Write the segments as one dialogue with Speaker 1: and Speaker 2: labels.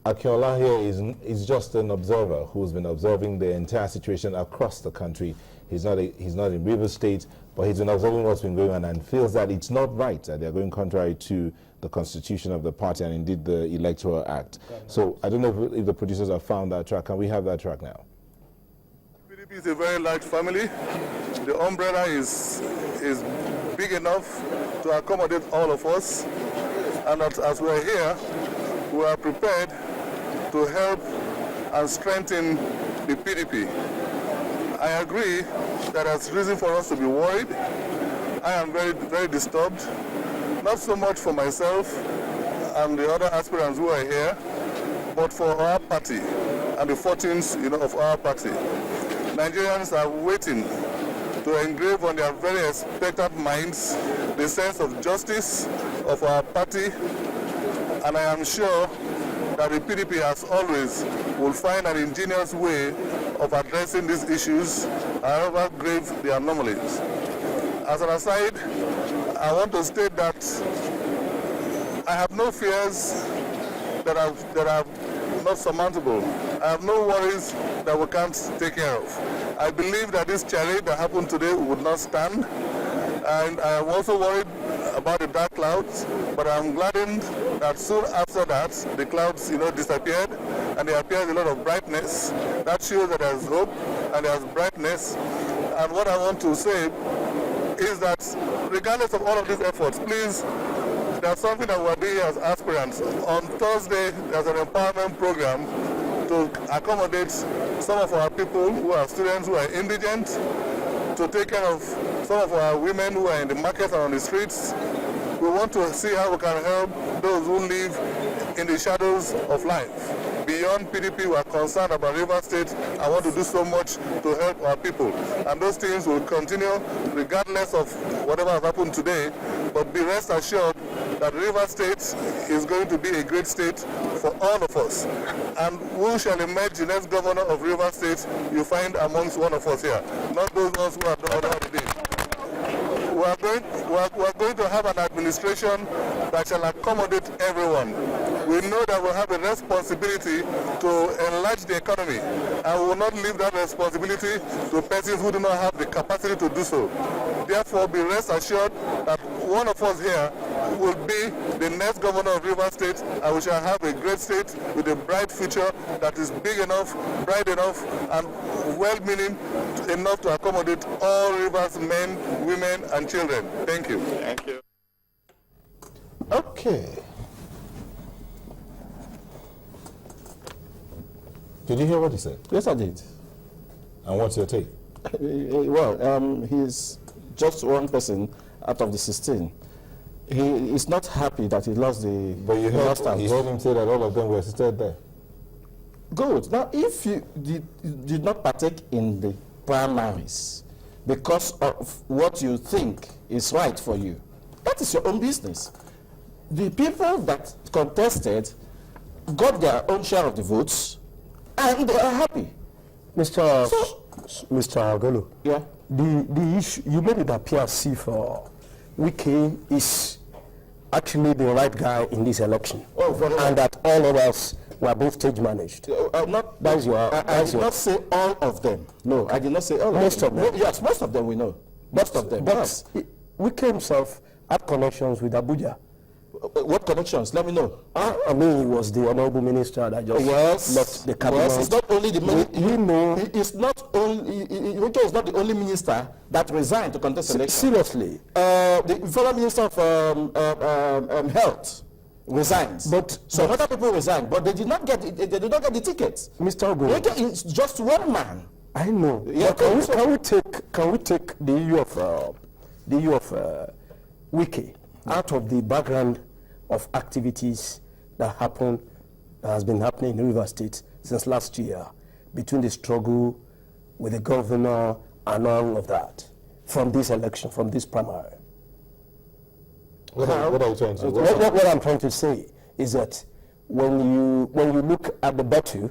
Speaker 1: Akinola here is just an observer who's been observing the entire situation across the country. He's not in Rivers State, but he's been observing what's been going on and feels that it's not right that they're going contrary to the constitution of the party and indeed the Electoral Act. So I don't know if the producers have found that track. Can we have that track now?
Speaker 2: PDP is a very large family. The umbrella is big enough to accommodate all of us, and as we're here, we are prepared to help and strengthen the PDP. I agree that there's reason for us to be worried. I am very, very disturbed, not so much for myself and the other aspirants who are here, but for our party and the fortunes, of our party. Nigerians are waiting to engrave on their very expectant minds the sense of justice of our party, and I am sure that the PDP, as always, will find an ingenious way of addressing these issues, however grave the anomalies. As an aside, I want to state that I have no fears that are not surmountable. I have no worries that we can't take care of. I believe that this charade that happened today would not stand, and I am also worried about the dark clouds, but I'm gladdened that soon after that the clouds disappeared and there appears a lot of brightness. That shows that there's hope and there's brightness. And what I want to say is that regardless of all of these efforts, please, there's something that we're doing as aspirants. On Thursday, there's an empowerment program to accommodate some of our people who are students who are indigent, to take care of some of our women who are in the market and on the streets. We want to see how we can help those who live in the shadows of life. Beyond PDP, we are concerned about Rivers State. I want to do so much to help our people. And those things will continue regardless of whatever has happened today. But be rest assured that Rivers State is going to be a great state for all of us. And who shall emerge the next governor of Rivers State, you find amongst one of us here, not those ones who are the other day. We are going to have an administration that shall accommodate everyone. We know that we have a responsibility to enlarge the economy, and we will not leave that responsibility to persons who do not have the capacity to do so. Therefore, be rest assured that one of us here will be the next governor of Rivers State, and we shall have a great state with a bright future that is big enough, bright enough, and well-meaning enough to accommodate all Rivers men, women, and children. Thank you.
Speaker 3: Thank you.
Speaker 1: Okay. Did you hear what he said?
Speaker 4: Yes, I did.
Speaker 1: And what's your take?
Speaker 4: Well, he's just one person out of the 16. He is not happy that he lost the.
Speaker 1: But you heard him say that all of them were seated there.
Speaker 4: Good. Now, if you did not partake in the primaries because of what you think is right for you, that is your own business. The people that contested got their own share of the votes, and they are happy.
Speaker 5: Mr. Agolo,
Speaker 4: yeah,
Speaker 5: the issue you made it appear as if Wike is actually the right guy in this election, and that all of us were both stage managed.
Speaker 4: I did not say all of them. No, I did not say all of them.
Speaker 5: Most of them.
Speaker 4: Yes, most of them we know. Most of them.
Speaker 5: But
Speaker 4: yes.
Speaker 5: Wike himself had connections with Abuja.
Speaker 4: What connections? Let me know.
Speaker 5: I mean, he was the honorable minister that just left the cabinet.
Speaker 4: Yes, it's not only the minister.
Speaker 5: You know,
Speaker 4: it's not only. Wike is not the only minister that resigned to contest election.
Speaker 5: Seriously,
Speaker 4: the former minister of health resigned.
Speaker 5: But
Speaker 4: some other people resigned, but they did not get. They did not get the tickets.
Speaker 5: Mr. Ogo,
Speaker 4: Wike is just one man.
Speaker 5: I know.
Speaker 4: Yeah,
Speaker 5: can we take the issue of Wike out of the background of activities that has been happening in River State since last year, between the struggle with the governor and all of that, from this election, from this primary?
Speaker 1: What are you trying to say?
Speaker 5: What I'm trying to say is that when you look at the battle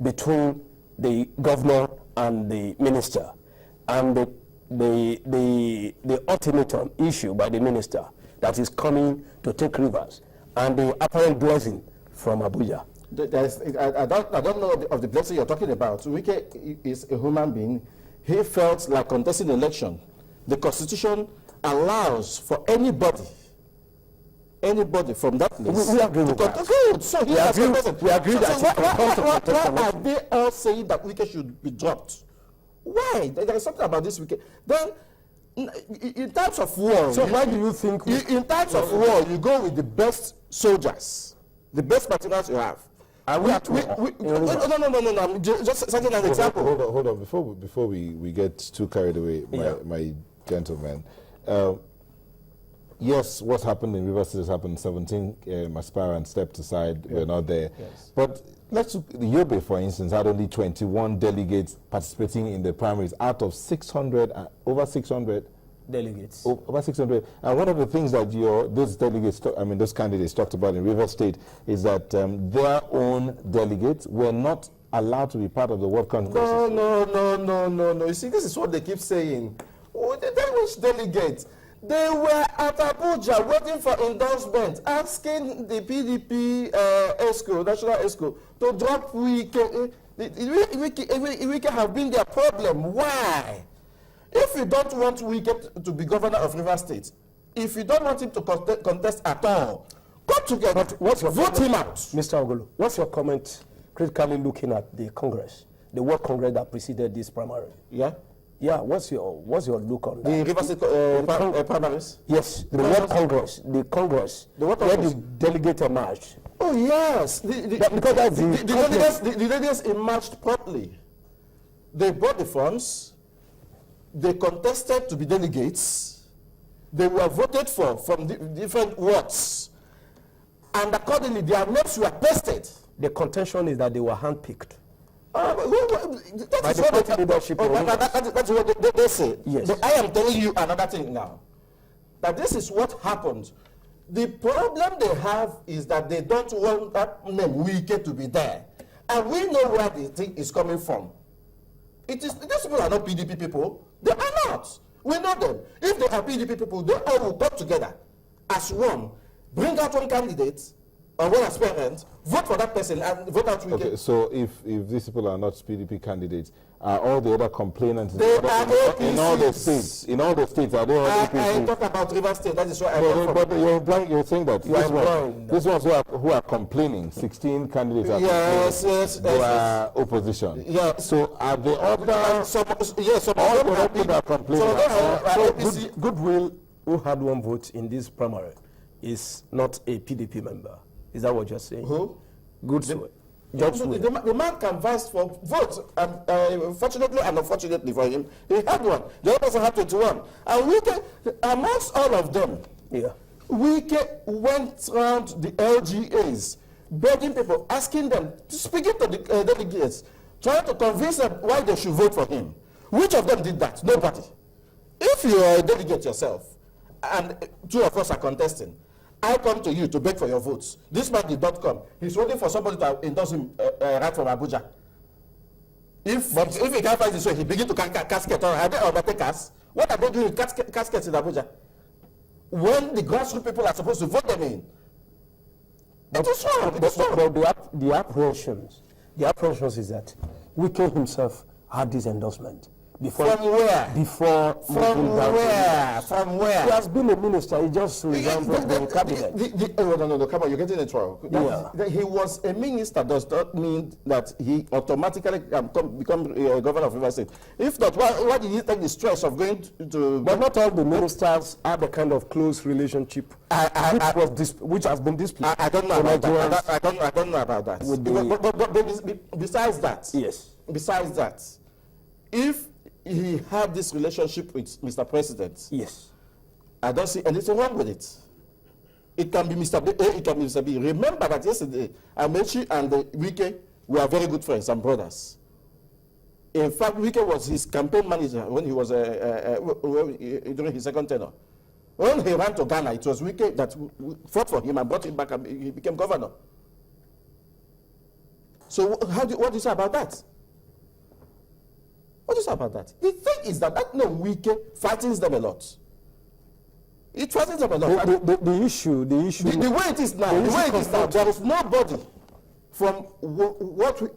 Speaker 5: between the governor and the minister, and the ultimatum issue by the minister that is coming to take Rivers, and the apparent blessing from Abuja,
Speaker 4: I don't know of the blessing you're talking about. Wike is a human being. He felt like contesting an election. The Constitution allows for anybody from that place.
Speaker 5: We agree with that.
Speaker 4: Good. So he has contested.
Speaker 5: We agree that
Speaker 4: why are they all saying that Wike should be dropped? Why? There is something about this Wike. Then, in times of war,
Speaker 5: so why do you think
Speaker 4: in times of war you go with the best soldiers, the best materials you have? No. Just setting an example.
Speaker 1: Hold on. Before we get too carried away, my gentleman. Yes, what happened in Rivers has happened. 17 aspirants stepped aside. We're not there.
Speaker 4: Yes.
Speaker 1: But let's look. The Yobe, for instance, had only 21 delegates participating in the primaries out of 600, over 600
Speaker 5: delegates.
Speaker 1: Over 600. And one of the things that those candidates talked about in Rivers State is that their own delegates were not allowed to be part of the World Congress.
Speaker 4: No. You see, this is what they keep saying. Which delegates? They were at Abuja waiting for endorsement, asking the PDP National ESCO, to drop Wike. Wike have been their problem. Why? If you don't want Wike to be governor of Rivers State, if you don't want him to contest at all, come together, vote him out.
Speaker 5: Mr. Ogulu, what's your comment critically looking at the Congress, the World Congress that preceded this primary? Yeah, what's your look on that?
Speaker 4: The Rivers State primaries?
Speaker 5: Yes, the World Congress, where the delegate emerged.
Speaker 4: Oh yes, the delegates emerged properly. They bought the funds, they contested to be delegates, they were voted for from different wards, and accordingly their names were posted.
Speaker 5: The contention is that they were handpicked.
Speaker 4: That's what they say.
Speaker 5: Yes.
Speaker 4: But I am telling you another thing now. That this is what happened. The problem they have is that they don't want that name Wike to be there. And we know where the thing is coming from. These people are not PDP people. They are not. We know them. If they are PDP people, they all will come together as one. Bring out one candidate or one aspirant, vote for that person and vote out Wike.
Speaker 1: Okay, so if these people are not PDP candidates, are all the other complainants in all the states? In all the states, are they all
Speaker 4: I talk about Rivers State. That is why
Speaker 1: But you're saying that these ones who are complaining, 16 candidates are they are opposition.
Speaker 4: Yeah.
Speaker 1: So are the other
Speaker 4: some all
Speaker 1: the people are complaining?
Speaker 5: Goodwill, who had one vote in this primary, is not a PDP member. Is that what you're saying?
Speaker 4: Who?
Speaker 5: Goodwill.
Speaker 4: The man canvassed for votes, and fortunately and unfortunately for him, he had one. The other person had 21. And Wike, amongst all of them, Wike went around the LGAs, begging people, asking them, speaking to the delegates, trying to convince them why they should vote for him. Which of them did that? Nobody. If you are a delegate yourself, and two of us are contesting, I come to you to beg for your votes. This man did not come. He's waiting for somebody to endorse him right from Abuja. If he can't find his way, he begin to casket. Are they undertakers? What are they doing with caskets in Abuja? When the grassroots people are supposed to vote them in. It is wrong.
Speaker 5: But the apprehensions is that Wike himself had this endorsement.
Speaker 4: From where?
Speaker 5: From
Speaker 4: where?
Speaker 5: He has been a minister. He just resigned from the cabinet.
Speaker 4: No, come on, you're getting in trouble. He was a minister does not mean that he automatically become a governor of Rivers State. If not, why did he take the stress of going to...
Speaker 5: But not all the ministers have the kind of close relationship which has been displayed.
Speaker 4: I don't know about that. I don't know about that. But besides that,
Speaker 5: yes.
Speaker 4: Besides that, if he had this relationship with Mr. President,
Speaker 5: yes,
Speaker 4: I don't see anything wrong with it. It can be Mr. B, it can be Mr. B. Remember that yesterday, Amechi and Wike were very good friends and brothers. In fact, Wike was his campaign manager when he was during his second tenure. When he ran to Ghana, it was Wike that fought for him and brought him back, and he became governor. So what do you say about that? What do you say about that? The thing is that Wike frightens them a lot. It frightens them a lot.
Speaker 5: The issue.
Speaker 4: The way it is now, there is nobody from what we